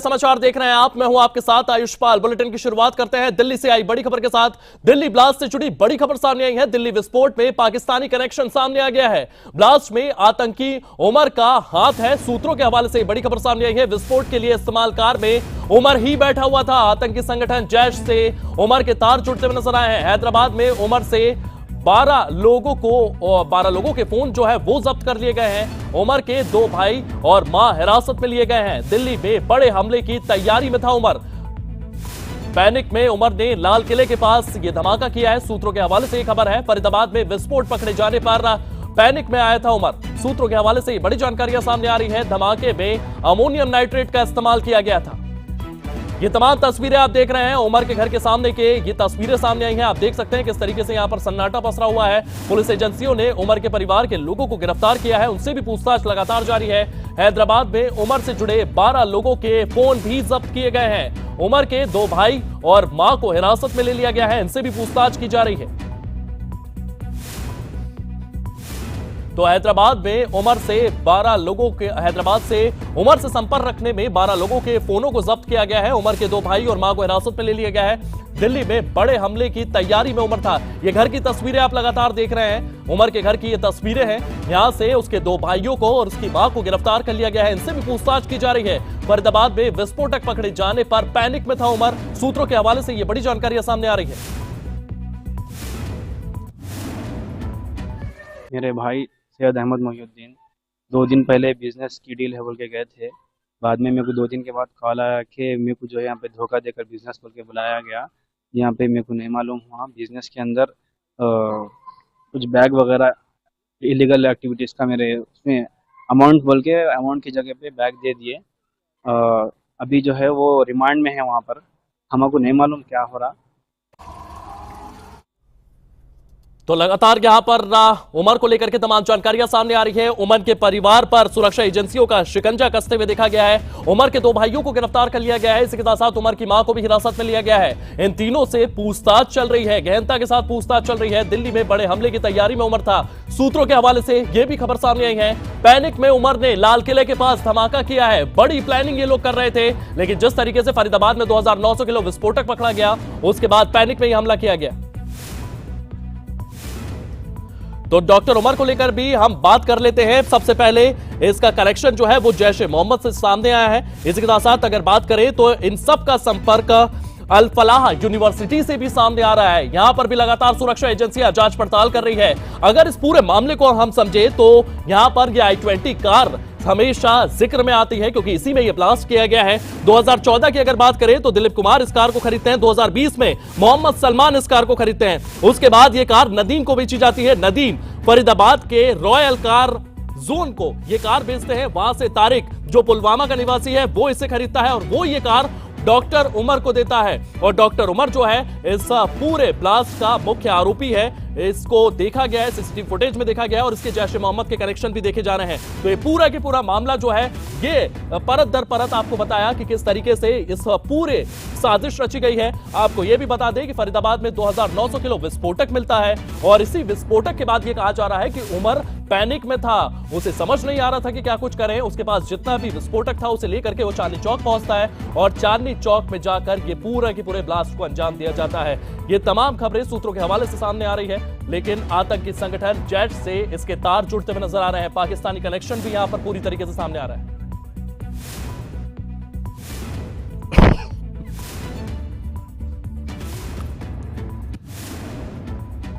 समाचार देख रहे हैं आप। मैं हूं आपके साथ आयुष्पाल। बुलेटिन की शुरुआत करते हैं दिल्ली से आई बड़ी खबर के साथ। दिल्ली ब्लास्ट से जुड़ी बड़ी खबर सामने आई है। दिल्ली विस्फोट में पाकिस्तानी कनेक्शन सामने आ गया है। ब्लास्ट में आतंकी उमर का हाथ है। सूत्रों के हवाले से बड़ी खबर सामने आई है। विस्फोट के लिए इस्तेमाल कार में उमर ही बैठा हुआ था। आतंकी संगठन जैश से उमर के तार जुड़ते हुए नजर आए हैं। हैदराबाद में उमर से 12 लोगों के फोन जो है वो जब्त कर लिए गए हैं। उमर के 2 भाई और मां हिरासत में लिए गए हैं। दिल्ली में बड़े हमले की तैयारी में था उमर। पैनिक में उमर ने लाल किले के पास ये धमाका किया है। सूत्रों के हवाले से एक खबर है। फरीदाबाद में विस्फोट पकड़े जाने पर पैनिक में आया था उमर। सूत्रों के हवाले से बड़ी जानकारियां सामने आ रही है। धमाके में अमोनियम नाइट्रेट का इस्तेमाल किया गया था। ये तमाम तस्वीरें आप देख रहे हैं उमर के घर के सामने के। ये तस्वीरें सामने आई हैं। आप देख सकते हैं किस तरीके से यहां पर सन्नाटा पसरा हुआ है। पुलिस एजेंसियों ने उमर के परिवार के लोगों को गिरफ्तार किया है। उनसे भी पूछताछ लगातार जारी है। हैदराबाद में उमर से जुड़े 12 लोगों के फोन भी जब्त किए गए हैं। उमर के 2 भाई और मां को हिरासत में ले लिया गया है। इनसे भी पूछताछ की जा रही है। तो हैदराबाद से उमर से संपर्क रखने में 12 लोगों के फोनों को जब्त किया गया है। उमर के 2 भाई और मां को हिरासत में ले लिया गया है। दिल्ली में बड़े हमले की तैयारी में उमर था। ये घर की तस्वीरें आप लगातार देख रहे हैं। उमर के घर की ये तस्वीरें हैं। यहां से उसके 2 भाइयों को और उसकी मां को गिरफ्तार कर लिया गया है। इनसे भी पूछताछ की जा रही है। फरीदाबाद में विस्फोटक पकड़े जाने पर पैनिक में था उमर। सूत्रों के हवाले से ये बड़ी जानकारियां सामने आ रही है। मेरे भाई सैयद अहमद मोहिउद्दीन 2 दिन पहले बिजनेस की डील है बोल के गए थे। बाद में मेरे को 2 दिन के बाद कॉल आया कि मेरे को जो है यहाँ पे धोखा देकर बिजनेस बोल के बुलाया गया। यहाँ पे मेरे को नहीं मालूम हुआ बिजनेस के अंदर कुछ बैग वगैरह इलीगल एक्टिविटीज़ का मेरे उसमें अमाउंट की जगह पे बैग दे दिए। अभी जो है वो रिमांड में है वहाँ पर। हमको नहीं मालूम क्या हो रहा। तो लगातार यहां पर उमर को लेकर के तमाम जानकारियां सामने आ रही है। उमर के परिवार पर सुरक्षा एजेंसियों का शिकंजा कसते हुए देखा गया है। उमर के 2 भाइयों को गिरफ्तार कर लिया गया है। इसके साथ साथ उमर की मां को भी हिरासत में लिया गया है। इन तीनों से पूछताछ चल रही है। गहनता के साथ पूछताछ चल रही है। दिल्ली में बड़े हमले की तैयारी में उमर था। सूत्रों के हवाले से यह भी खबर सामने आई है। पैनिक में उमर ने लाल किले के पास धमाका किया है। बड़ी प्लानिंग ये लोग कर रहे थे, लेकिन जिस तरीके से फरीदाबाद में 2900 किलो विस्फोटक पकड़ा गया, उसके बाद पैनिक में यह हमला किया गया। तो डॉक्टर उमर को लेकर भी हम बात कर लेते हैं। सबसे पहले इसका कनेक्शन जो है वो जैश ए मोहम्मद से सामने आया है। इसके साथ अगर बात करें तो इन सब का संपर्क अल फलाह यूनिवर्सिटी से भी सामने आ रहा है। यहां पर भी लगातार सुरक्षा एजेंसियां जांच पड़ताल कर रही है। अगर इस पूरे मामले को हम समझे तो यहां पर यह i20 कार हमेशा जिक्र में आती है, क्योंकि इसी में यह ब्लास्ट किया गया है। 2014 की अगर बात करें तो दिलीप कुमार इस कार को खरीदते हैं। 2020 में मोहम्मद सलमान इस कार को खरीदते हैं। उसके बाद यह कार नदीम को बेची जाती है। नदीम फरीदाबाद के रॉयल कार जोन को यह कार बेचते हैं। वहां से तारिक जो पुलवामा का निवासी है वो इसे खरीदता है और वो ये कार डॉक्टर उमर को देता है। और डॉक्टर उमर जो है इस पूरे ब्लास्ट का मुख्य आरोपी है। इसको देखा गया है, सीसीटीवी फुटेज में देखा गया है और इसके जैश ए मोहम्मद के कनेक्शन भी देखे जा रहे हैं। तो ये पूरा के पूरा मामला जो है ये परत दर परत आपको बताया कि किस तरीके से इस पूरे साजिश रची गई है। आपको यह भी बता दें कि फरीदाबाद में 2900 किलो विस्फोटक मिलता है और इसी विस्फोटक के बाद यह कहा जा रहा है कि उमर पैनिक में था। उसे समझ नहीं आ रहा था कि क्या कुछ करें। उसके पास जितना भी विस्फोटक था उसे लेकर के वो चांदनी चौक पहुंचता है और चांदनी चौक में जाकर ये पूरा के पूरे ब्लास्ट को अंजाम दिया जाता है। ये तमाम खबरें सूत्रों के हवाले से सामने आ रही है, लेकिन आतंकी संगठन जैश से इसके तार जुड़ते हुए नजर आ रहे हैं। पाकिस्तानी कनेक्शन भी यहां पर पूरी तरीके से सामने आ रहा है।